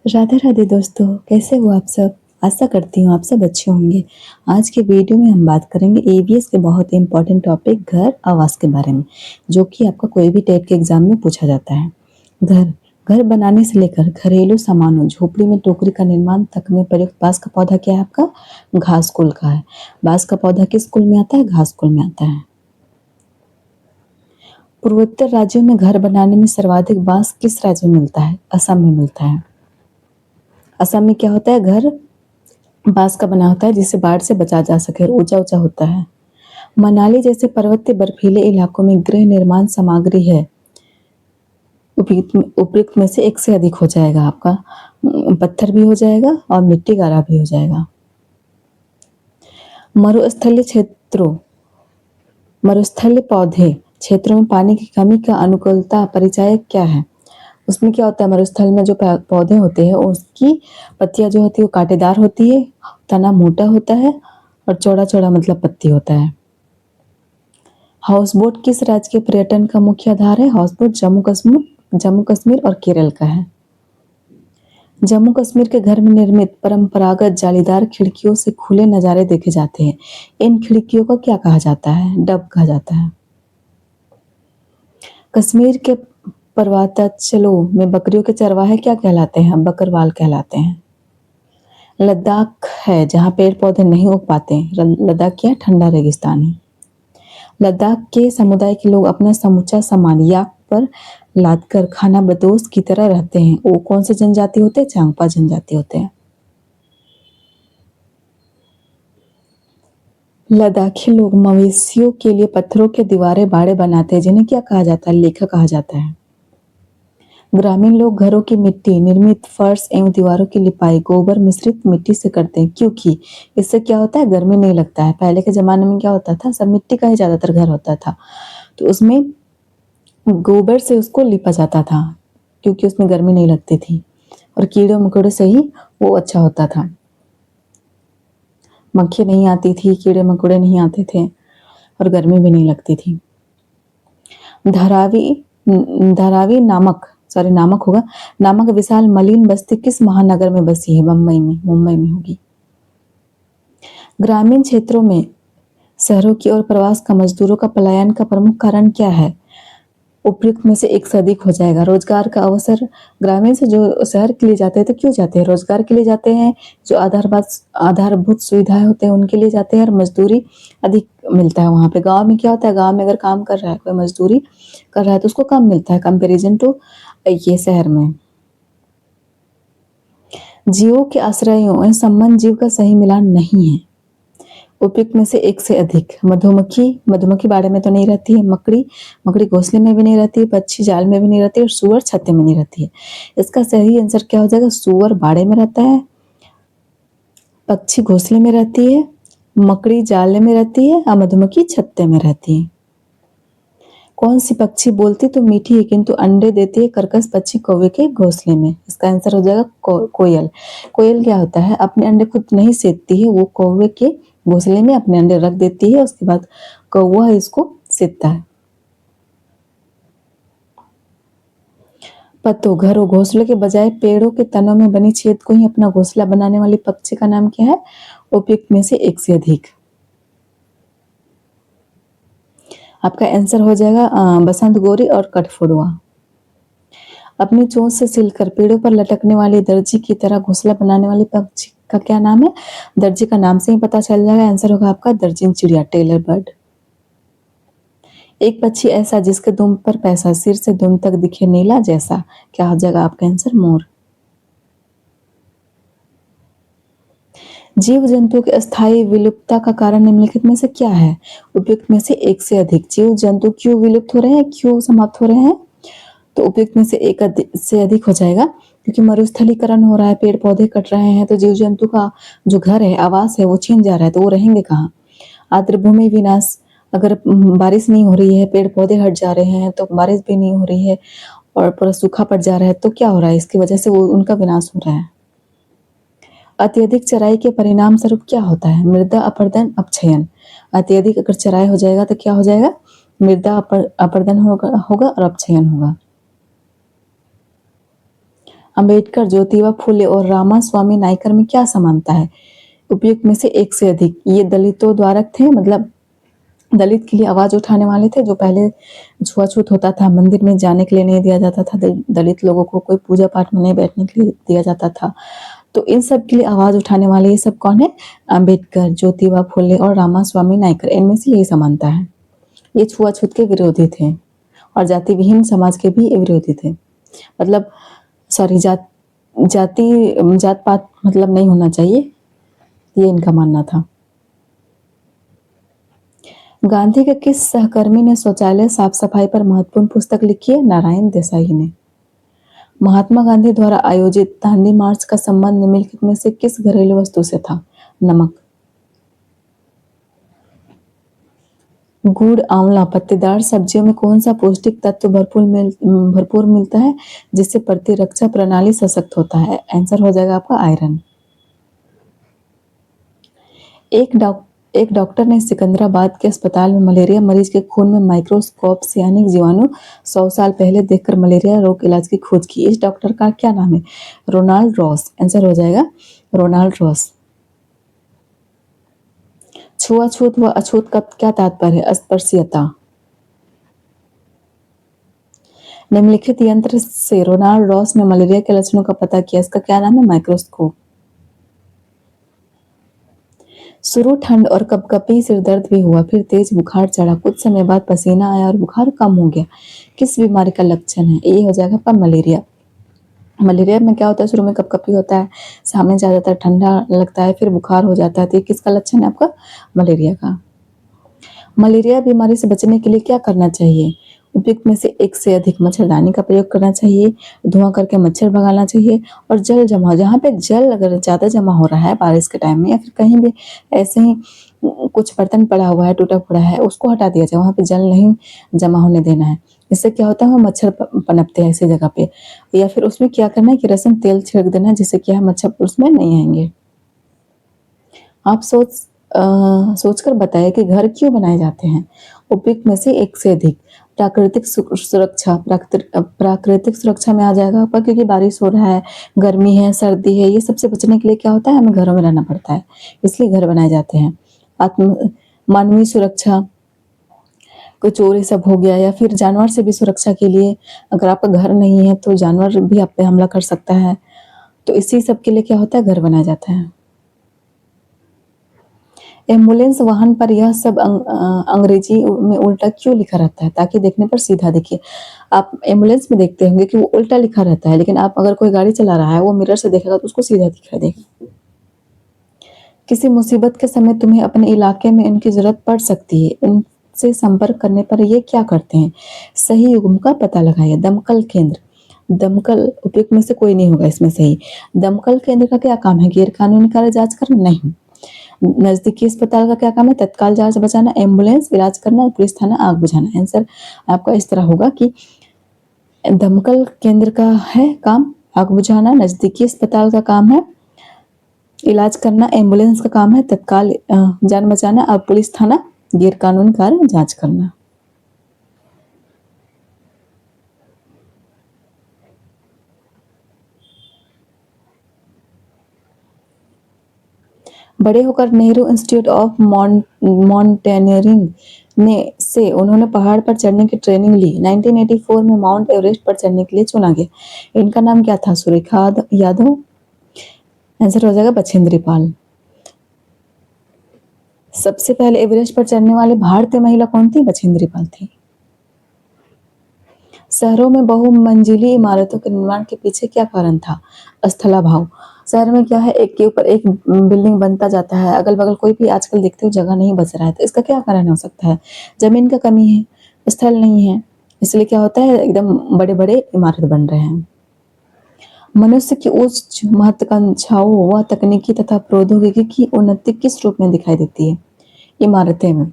राधे राधे दोस्तों, कैसे हो आप सब? आशा करती हूँ आप सब अच्छे होंगे। आज के वीडियो में हम बात करेंगे ईवीएस के बहुत ही इम्पोर्टेंट टॉपिक घर आवास के बारे में, जो कि आपका कोई भी टेट के एग्जाम में पूछा जाता है। घर घर बनाने से लेकर घरेलू सामानों, झोपड़ी में टोकरी का निर्माण तक में प्रयुक्त बांस का पौधा क्या है आपका? घास कुल का है। बांस का पौधा किस कुल में आता है? घास कुल में आता है। पूर्वोत्तर राज्यों में घर बनाने में सर्वाधिक बांस किस राज्य में मिलता है? असम में मिलता है। असम में क्या होता है? घर बांस का बना होता है जिसे बाढ़ से बचा जा सके और ऊंचा ऊंचा होता है। मनाली जैसे पर्वतीय बर्फीले इलाकों में गृह निर्माण सामग्री है, उपयुक्त में से एक से अधिक हो जाएगा आपका। पत्थर भी हो जाएगा और मिट्टी गारा भी हो जाएगा। मरुस्थलीय क्षेत्रों मरुस्थलीय पौधे क्षेत्रों में पानी की कमी का अनुकूलता परिचय क्या है? उसमें क्या होता है? मरुस्थल में जो पौधे होते हैं उसकी पत्तियां जो होती है वो कांटेदार होती है, तना मोटा होता है और चौड़ा चौड़ा मतलब पत्ती होता है। हाउस बोट किस राज्य के पर्यटन का मुख्य आधार है? हाउस बोट जम्मू कश्मीर और केरल का है। जम्मू कश्मीर के घर में निर्मित परंपरागत जालीदार खिड़कियों से खुले नजारे देखे जाते हैं। इन खिड़कियों को क्या कहा जाता है? डब कहा जाता है। कश्मीर के पर्वतांचलों में बकरियों के चरवाहे क्या कहलाते हैं? बकरवाल कहलाते हैं। लद्दाख है जहाँ पेड़ पौधे नहीं उग पाते। लद्दाख क्या? ठंडा रेगिस्तान है। लद्दाख के समुदाय के लोग अपना समूचा सामान याक पर लादकर खानाबदोश की तरह रहते हैं। वो कौन से जनजाति होते हैं? चांगपा जनजाति होते हैं। लद्दाखी लोग मवेशियों के लिए पत्थरों के दीवारें बाड़े बनाते हैं, जिन्हें क्या कहा जाता है? लेखा कहा जाता है। ग्रामीण लोग घरों की मिट्टी निर्मित फर्श एवं दीवारों की लिपाई गोबर मिश्रित मिट्टी से करते हैं, क्योंकि इससे क्या होता है? गर्मी नहीं लगता है। पहले के जमाने में क्या होता था? सब मिट्टी का ही ज्यादातर घर होता था, तो उसमें गोबर से उसको लिपा जाता था, क्योंकि उसमें गर्मी नहीं लगती थी और कीड़े मकोड़े से ही वो अच्छा होता था। मक्खी नहीं आती थी, कीड़े मकोड़े नहीं आते थे और गर्मी भी नहीं लगती थी। धारावी धारावी नामक विशाल मलिन बस्ती किस महानगर में बसी है? मुंबई में होगी। ग्रामीण क्षेत्रों में शहरों की ओर प्रवास का मजदूरों का पलायन का प्रमुख कारण क्या है? उपयुक्त में से एक से अधिक हो जाएगा। रोजगार का अवसर ग्रामीण से जो शहर के लिए जाते हैं तो क्यों जाते हैं? रोजगार के लिए जाते हैं। जो आधारभूत सुविधाएं होते हैं उनके लिए जाते हैं और मजदूरी अधिक मिलता है वहां पे। गांव में क्या होता है? गांव में अगर काम कर रहा है, कोई मजदूरी कर रहा है तो उसको कम मिलता है कंपेरिजन टू ये शहर में। जीवों के आश्रयों और संबंध जीव का सही मिलान नहीं है। उपयुक्त में से एक से अधिक। मधुमक्खी बाड़े में तो नहीं रहती है। मकड़ी घोंसले में भी नहीं रहती है। पक्षी जाल में भी नहीं रहती है और सूअर छत्ते में नहीं रहती है। इसका सही आंसर क्या हो जाएगा? सूअर बाड़े में रहता है, पक्षी घोंसले में रहती है, मकड़ी जाल में रहती है और मधुमक्खी छत्ते में रहती है। कौन सी पक्षी बोलती तो मीठी है किंतु अंडे देती है? कर्कश पक्षी कौवे के घोंसले में। इसका आंसर हो जाएगा कोयल। कोयल क्या होता है? अपने अंडे खुद नहीं सेतती है, वो कौवे के घोंसले में अपने अंडे रख देती है, उसके बाद कौवा इसको सेतता है। पत्तों, घरों, घोंसलों के बजाय पेड़ों के तनों में बनी छेद को ही अपना घोंसला बनाने वाली पक्षी का नाम क्या है? उपयुक्त में से एक से अधिक। आपका आंसर हो जाएगा बसंत गोरी और कठफोड़वा। अपनी चोंच से सिलकर पेड़ों पर लटकने वाली दर्जी की तरह घोंसला बनाने वाली पक्षी का क्या नाम है? दर्जी का नाम से ही पता चल जाएगा। आंसर होगा आपका दर्जन चिड़िया, टेलर बर्ड। एक पक्षी ऐसा जिसके दुम पर पैसा सिर से दुम तक दिखे नीला जैसा, क्या हो जाएगा आपका आंसर? मोर। जीव जंतुओं के अस्थायी विलुप्तता का कारण निम्नलिखित में से क्या है? उपयुक्त में से एक से अधिक। जीव जंतु क्यों विलुप्त हो रहे हैं, क्यों समाप्त हो रहे हैं? तो उपयुक्त में से एक से अधिक हो जाएगा, क्योंकि मरुस्थलीकरण हो रहा है, पेड़ पौधे कट रहे हैं, तो जीव जंतु का जो घर है, आवास है, वो छीन जा रहा है, तो वो रहेंगे कहाँ? आर्द्रभूमि विनाश, अगर बारिश नहीं हो रही है, पेड़ पौधे हट जा रहे हैं तो बारिश भी नहीं हो रही है और पूरा सूखा पड़ जा रहा है, तो क्या हो रहा है? इसकी वजह से वो उनका विनाश हो रहा है। अत्यधिक चराई के परिणाम स्वरूप क्या होता है? मृदा अपरदन अपक्षयन। अत्यधिक अगर चराई हो जाएगा तो क्या हो जाएगा? मृदा अपरदन होगा और अपक्षयन होगा। अंबेडकर, ज्योतिबा फुले और रामास्वामी नायकर में क्या समानता है? उपयुक्त में से एक से अधिक। ये दलितों द्वारक थे, मतलब दलित के लिए आवाज उठाने वाले थे। जो पहले छुआछूत होता था, मंदिर में जाने के लिए नहीं दिया जाता था, दलित लोगों को कोई पूजा पाठ में नहीं बैठने के लिए दिया जाता था, तो इन सब के लिए आवाज उठाने वाले ये सब कौन है? अंबेडकर, ज्योतिबा फुले और रामास्वामी नायकर। इनमें से यही समानता है। ये छुआछूत के विरोधी थे और जाति विहीन समाज के भी विरोधी थे। मतलब सॉरी, जात पात मतलब नहीं होना चाहिए, ये इनका मानना था। गांधी के किस सहकर्मी ने शौचालय साफ सफाई पर महत्वपूर्ण पुस्तक लिखी है? नारायण देसाई ने। महात्मा गांधी द्वारा आयोजित दांडी मार्च का संबंध निम्नलिखित में से किस घरेलू वस्तु से था? नमक। गुड़, आंवला, पत्तेदार सब्जियों में कौन सा पौष्टिक तत्व भरपूर मिलता है जिससे प्रतिरक्षा प्रणाली सशक्त होता है? आंसर हो जाएगा आपका आयरन। एक डॉक्टर ने सिकंदराबाद के अस्पताल में मलेरिया मरीज के खून में माइक्रोस्कोप से अनेक जीवाणु 100 साल पहले देखकर मलेरिया रोग इलाज की खोज की। इस डॉक्टर का क्या नाम है? Ronald Ross. आंसर हो जाएगा रोनाल्ड रॉस। छुआछूत व अछूत का क्या तात्पर्य है? अस्पृश्यता। निम्नलिखित यंत्र से रोनाल्ड रॉस ने मलेरिया के लक्षणों का पता किया, इसका क्या नाम है? माइक्रोस्कोप। शुरू ठंड और कपकपी, सिर दर्द भी हुआ, फिर तेज बुखार चढ़ा, कुछ समय बाद पसीना आया और बुखार कम हो गया, किस बीमारी का लक्षण है? ये हो जाएगा आपका मलेरिया। मलेरिया में क्या होता है? शुरू में कपकपी होता है, सामने ज्यादातर ठंडा लगता है, फिर बुखार हो जाता है, तो ये किसका लक्षण है आपका? मलेरिया का। मलेरिया बीमारी से बचने के लिए क्या करना चाहिए? उपयुक्त में से एक से अधिक मच्छरदानी का प्रयोग करना चाहिए, धुआं करके मच्छर भगाना चाहिए, और जल जमा, जहाँ पे जल अगर ज़्यादा जमा हो रहा है बारिश के टाइम में या फिर कहीं भी ऐसे ही कुछ बर्तन पड़ा हुआ है, टूटा फूटा है, उसको हटा दिया जाए, वहाँ पे जल नहीं जमा होने देना है। इससे क्या होता है? वो मच्छर पनपते हैं ऐसी जगह पे। या फिर उसमें क्या करना है? केरोसिन तेल छिड़क देना है, जिससे क्या है मच्छर उसमें नहीं आएंगे। आप सोचकर बताइए कि घर क्यों बनाए जाते हैं? उपयुक्त में से एक से अधिक। प्राकृतिक सुरक्षा, प्राकृतिक सुरक्षा में आ जाएगा आपका, क्योंकि बारिश हो रहा है, गर्मी है, सर्दी है, ये सबसे बचने के लिए क्या होता है? हमें घरों में रहना पड़ता है, इसलिए घर बनाए जाते हैं। मानवीय सुरक्षा, कोई चोरी सब हो गया, या फिर जानवर से भी सुरक्षा के लिए, अगर आपका घर नहीं है तो जानवर भी आप पे हमला कर सकता है, तो इसी सब के लिए क्या होता है? घर बनाया जाता है। एम्बुलेंस वाहन पर यह सब अंग्रेजी में उल्टा क्यों लिखा रहता है? ताकि देखने पर सीधा दिखे। आप एम्बुलेंस में देखते होंगे कि वो उल्टा लिखा रहता है, लेकिन आप अगर कोई गाड़ी चला रहा है, वो मिरर से देखेगा तो उसको सीधा दिखाई देगा। किसी मुसीबत के समय तुम्हें अपने इलाके में इनकी जरूरत पड़ सकती है, इनसे संपर्क करने पर ये क्या करते हैं? सही युग्म का पता लगाइए। दमकल केंद्र, दमकल उपयुक्त में से कोई नहीं होगा इसमें सही। दमकल केंद्र का क्या काम है? गैर कानूनी कार्य जांच करना? नहीं। नजदीकी अस्पताल का क्या काम है? तत्काल जांच बचाना, एम्बुलेंस, इलाज करना, पुलिस थाना, आग बुझाना। आंसर आपका इस तरह होगा कि दमकल केंद्र का है काम आग बुझाना, नजदीकी अस्पताल का काम है इलाज करना, एम्बुलेंस का काम है तत्काल जान बचाना, और पुलिस थाना गैर कानूनी कार्य जांच करना। बड़े होकर नेहरू इंस्टीट्यूट ऑफ माउंटेनियरिंग से उन्होंने पहाड़ पर चढ़ने की ट्रेनिंग ली। 1984 में माउंट एवरेस्ट पर चढ़ने के लिए चुना गया। इनका नाम क्या था? सुरेखा यादव। आंसर हो जाएगा बछेंद्री पाल। सबसे पहले एवरेस्ट पर चढ़ने वाली भारतीय महिला कौन थी? बछेंद्री पाल थी। शहरों में बहुमंजिली इमारतों के निर्माण के पीछे क्या कारण था? स्थलाभाव। शहर में क्या है? एक के ऊपर एक बिल्डिंग बनता जाता है, अगल बगल कोई भी आजकल देखते हो जगह नहीं बच रहा है, तो इसका क्या कारण हो सकता है? जमीन का कमी है, स्थल नहीं है, इसलिए क्या होता है? एकदम बड़े बड़े इमारत बन रहे हैं। मनुष्य की उच्च महत्वाकांक्षाओं व तकनीकी तथा प्रौद्योगिकी की उन्नति किस रूप में दिखाई देती है? इमारतें में।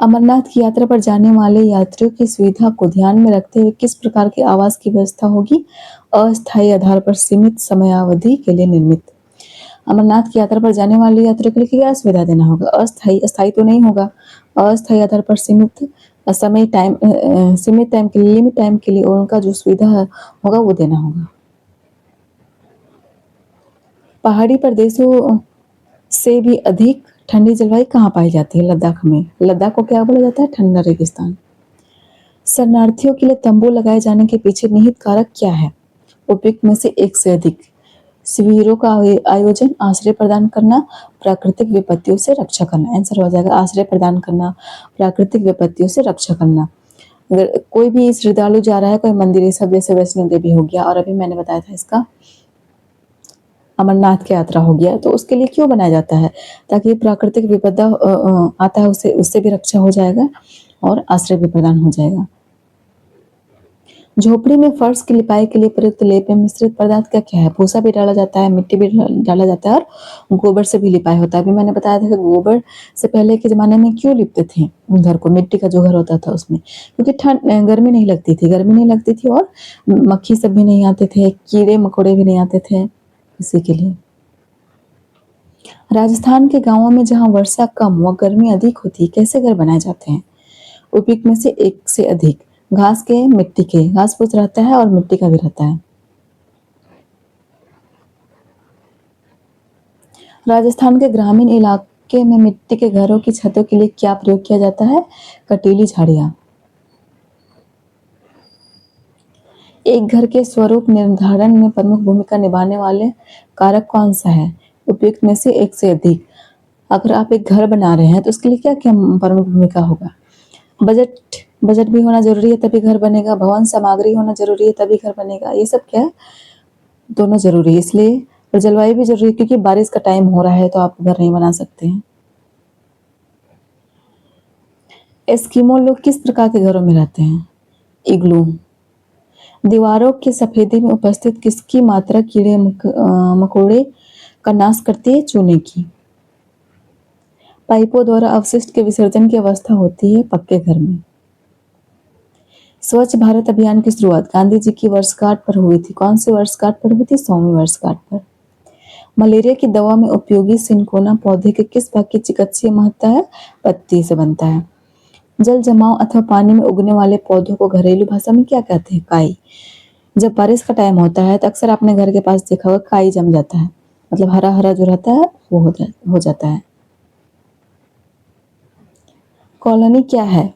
अमरनाथ की यात्रा पर जाने वाले यात्रियों की सुविधा को ध्यान में रखते हुए किस प्रकार के आवास की व्यवस्था होगी? अस्थायी आधार पर सीमित समयावधि के लिए निर्मित। अमरनाथ की यात्रा पर जाने वाले यात्रियों के लिए क्या सुविधा देना होगा? अस्थायी, अस्थायी तो नहीं होगा, अस्थायी आधार पर सीमित समय टाइम सीमित टाइम के लिए, लिमिट टाइम के लिए उनका जो सुविधा होगा वो देना होगा। पहाड़ी प्रदेशों से भी अधिक ठंडी जलवायु कहाँ पाई जाती है? लद्दाख में। लद्दाख को क्या बोला जाता है? ठंडा रेगिस्तान। शरणार्थियों के लिए तंबू लगाए जाने के पीछे निहित कारक क्या है? उपयुक्त में से एक से अधिक शिविरों का आयोजन, आश्रय प्रदान करना, प्राकृतिक विपत्तियों से रक्षा करना। आंसर हो जाएगा आश्रय प्रदान करना, प्राकृतिक विपत्तियों से रक्षा करना। अगर कोई भी श्रद्धालु जा रहा है, कोई मंदिर ये सब, जैसे वैष्णो देवी हो गया, और अभी मैंने बताया था इसका अमरनाथ की यात्रा हो गया, तो उसके लिए क्यों बनाया जाता है? ताकि प्राकृतिक विपदा आता है उससे भी रक्षा हो जाएगा और आश्रय भी प्रदान हो जाएगा। झोपड़ी में फर्श की लिपाई के लिए प्रयुक्त लेप में मिश्रित पदार्थ क्या क्या है? भूसा भी डाला जाता है, मिट्टी भी डाला जाता है और गोबर से भी लिपाई होता है। अभी मैंने बताया था कि गोबर से पहले के जमाने में क्यों लिपते थे घर को, मिट्टी का जो घर होता था उसमें, क्योंकि गर्मी नहीं लगती थी, और मक्खी सब भी नहीं आते थे, कीड़े मकोड़े भी नहीं आते थे, इसी के लिए। राजस्थान के गांवों में जहां वर्षा कम व गर्मी अधिक होती है, कैसे घर बनाए जाते हैं? उपयुक्त में से एक से अधिक घास के, मिट्टी के, घास फूस रहता है और मिट्टी का भी रहता है। राजस्थान के ग्रामीण इलाके में मिट्टी के घरों की छतों के लिए क्या प्रयोग किया जाता है? कटीली झाड़ियां। एक घर के स्वरूप निर्धारण में प्रमुख भूमिका निभाने वाले कारक कौन सा है? उपयुक्त में से एक से अधिक। अगर आप एक घर बना रहे हैं तो उसके लिए क्या क्या प्रमुख भूमिका होगा? बजट बजट भी होना जरूरी है तभी घर बनेगा, भवन सामग्री होना जरूरी है तभी घर बनेगा, ये सब क्या है? दोनों जरूरी है, इसलिए। और जलवायु भी जरूरी है, क्योंकि बारिश का टाइम हो रहा है तो आप घर नहीं बना सकते हैं। एस्किमो लोग किस प्रकार के घरों में रहते हैं? इग्लू। दीवारों के सफेदी में उपस्थित किसकी मात्रा कीड़े मकोड़े का नाश करती है? चूने की। पाइपों द्वारा अपशिष्ट के विसर्जन की अवस्था होती है पक्के घर में। स्वच्छ भारत अभियान की शुरुआत गांधी जी की वर्षगांठ पर हुई थी। कौन सी वर्षगांठ पर हुई थी? 100वीं वर्षगांठ पर। मलेरिया की दवा में उपयोगी सिनकोना पौधे के किस भाग की चिकित्सीय महत्ता है? पत्ती से बनता है। जल जमाव अथवा पानी में उगने वाले पौधों को घरेलू भाषा में क्या कहते हैं? काई। जब बारिश का टाइम होता है तो अक्सर आपने घर के पास देखा होगा, काई जम जाता है, मतलब हरा हरा जो रहता है वो हो जाता है। कॉलोनी क्या है?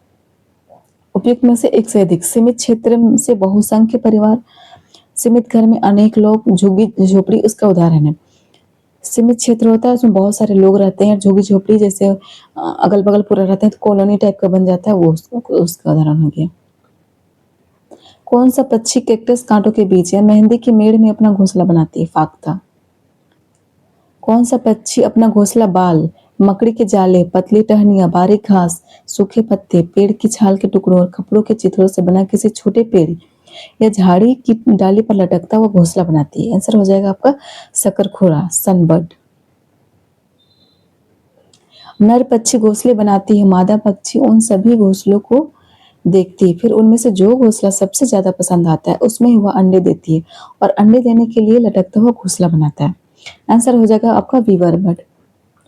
उपयुक्त में से एक से अधिक सीमित क्षेत्र से बहुसंख्य परिवार, सीमित घर में अनेक लोग, झुग्गी झोपड़ी उसका उदाहरण है। सीमित क्षेत्र होता है उसमें बहुत सारे लोग रहते हैं, झुग्गी झोपड़ी जैसे अगल बगल पूरा रहता है तो कॉलोनी टाइप का बन जाता है, वो उसका उदाहरण हो गया। कौन सा पक्षी कैक्टस कांटों के बीच या मेहंदी की मेड़ में अपना घोंसला बनाती है? फाख्ता। कौन सा पक्षी अपना घोंसला बाल, मकड़ी के जाले, पतली टहनियां, बारीक घास, सूखे पत्ते, पेड़ की छाल के टुकड़ों और कपड़ों के चित्रों से बना किसी छोटे पेड़ या झाड़ी की डाली पर लटकता हुआ घोंसला बनाती है? आंसर हो जाएगा आपका शकरखोरा, सनबर्ड। नर पक्षी घोंसले बनाती है, मादा पक्षी उन सभी घोंसलों को देखती है, फिर उनमें से जो घोंसला सबसे ज्यादा पसंद आता है उसमें ही वह अंडे देती है और अंडे देने के लिए लटकता हुआ घोंसला बनाता है। आंसर हो जाएगा आपका वीवर बर्ड,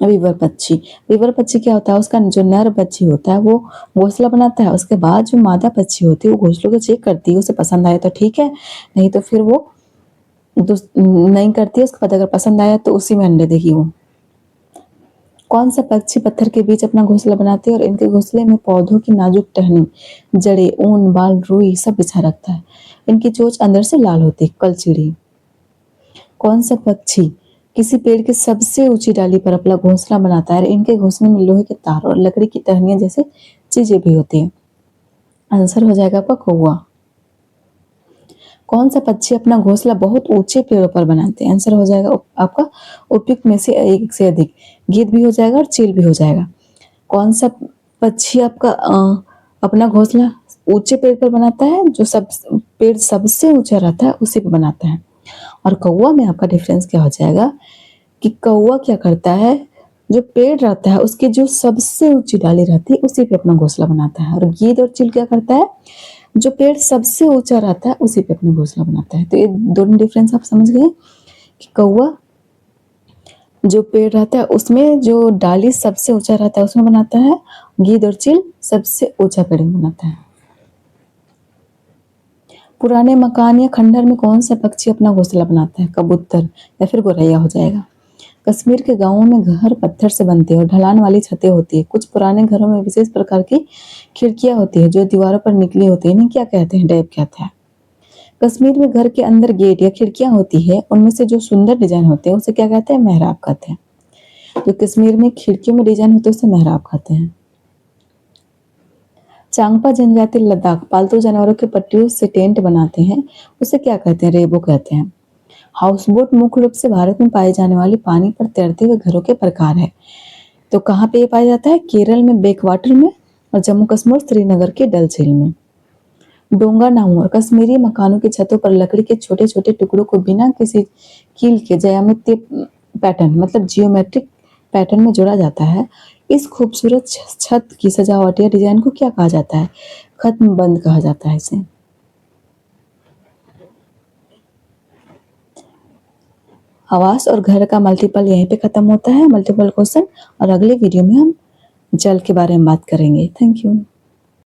वीवर पक्षी। वीवर पक्षी क्या होता है? उसका जो नर पक्षी होता है वो घोंसला बनाता है, उसके बाद जो मादा पक्षी होती है वो घोंसलों को चेक करती है, उसे पसंद आए तो ठीक है, नहीं तो फिर वो नहीं करती है, उसके बाद अगर पसंद आया तो उसी में अंडे देगी वो। कौन सा पक्षी पत्थर के बीच अपना घोंसला बनाते हैं और इनके घोंसले में पौधों की नाजुक टहनी, जड़ें, ऊन, बाल, रुई सब बिछा रखता है? इनकी चोंच अंदर से लाल होती है, कलचिड़ी। कौन सा पक्षी किसी पेड़ की सबसे ऊंची डाली पर अपना घोंसला बनाता है? इनके घोंसले में लोहे के तार और लकड़ी की टहनियां जैसे चीजें भी होती है? आंसर हो जाएगा आपका कौवा। कौन सा पक्षी अपना घोंसला बहुत ऊंचे पेड़ों पर बनाते हैं? आंसर हो जाएगा आपका उपयुक्त में से एक से अधिक। गीद भी हो जाएगा और चील भी हो जाएगा। कौन सा पक्षी आपका अपना घोंसला ऊंचे पेड़ पर बनाता है? जो सब पेड़ सबसे ऊंचा रहता है उसी पे बनाता है। और कौवा में आपका डिफरेंस क्या हो जाएगा कि कौवा क्या करता है, जो पेड़ रहता है उसकी जो सबसे ऊंची डाली रहती है उसी पे अपना घोंसला बनाता है। और गीद और चील क्या करता है, जो पेड़ सबसे ऊंचा रहता है उसी पे अपना घोंसला बनाता है। तो ये दोनों डिफरेंस आप समझ गए कि कौवा जो पेड़ रहता है उसमें जो डाली सबसे ऊंचा रहता है उसमें बनाता है, गिद्ध और चील सबसे ऊंचा पेड़ में बनाता है। पुराने मकान या खंडहर में कौन सा पक्षी अपना घोंसला बनाता है? कबूतर या फिर गौरैया हो जाएगा। कश्मीर के गांवों में घर पत्थर से बनते हैं और ढलान वाली छतें होती है। कुछ पुराने घरों में विशेष प्रकार की खिड़कियां होती है जो दीवारों पर निकली होती है। इन्हें क्या कहते हैं? डैब कहते हैं। कश्मीर में घर के अंदर गेट या खिड़कियां होती है, उनमें से जो सुंदर डिजाइन होते हैं उसे क्या कहते हैं? मेहराब कहते हैं। जो कश्मीर में खिड़कियों में डिजाइन होते हैं उसे मेहराब कहते हैं। चांगपा जनजाति लद्दाख पालतू जानवरों के पट्टियों से टेंट बनाते हैं, उसे क्या कहते हैं? रेबो कहते हैं। हाउसबोट मुख्य रूप से भारत में पाए जाने वाले पानी पर तैरते हुए घरों के प्रकार है। तो कहाँ पे ये पाया जाता है? केरल में बैकवाटर में और जम्मू कश्मीर श्रीनगर के डल झील में। डोंगा नाउर कश्मीरी मकानों की छतों पर लकड़ी के छोटे छोटे टुकड़ों को बिना किसी कील के ज्यामितीय पैटर्न मतलब जियोमेट्रिक पैटर्न में जोड़ा जाता है। इस खूबसूरत छत की सजावट या डिजाइन को क्या कहा जाता है? खत्म बंद कहा जाता है इसे। आवास और घर का मल्टीपल यहीं पे खत्म होता है, मल्टीपल क्वेश्चन, और अगले वीडियो में हम जल के बारे में बात करेंगे। Thank you.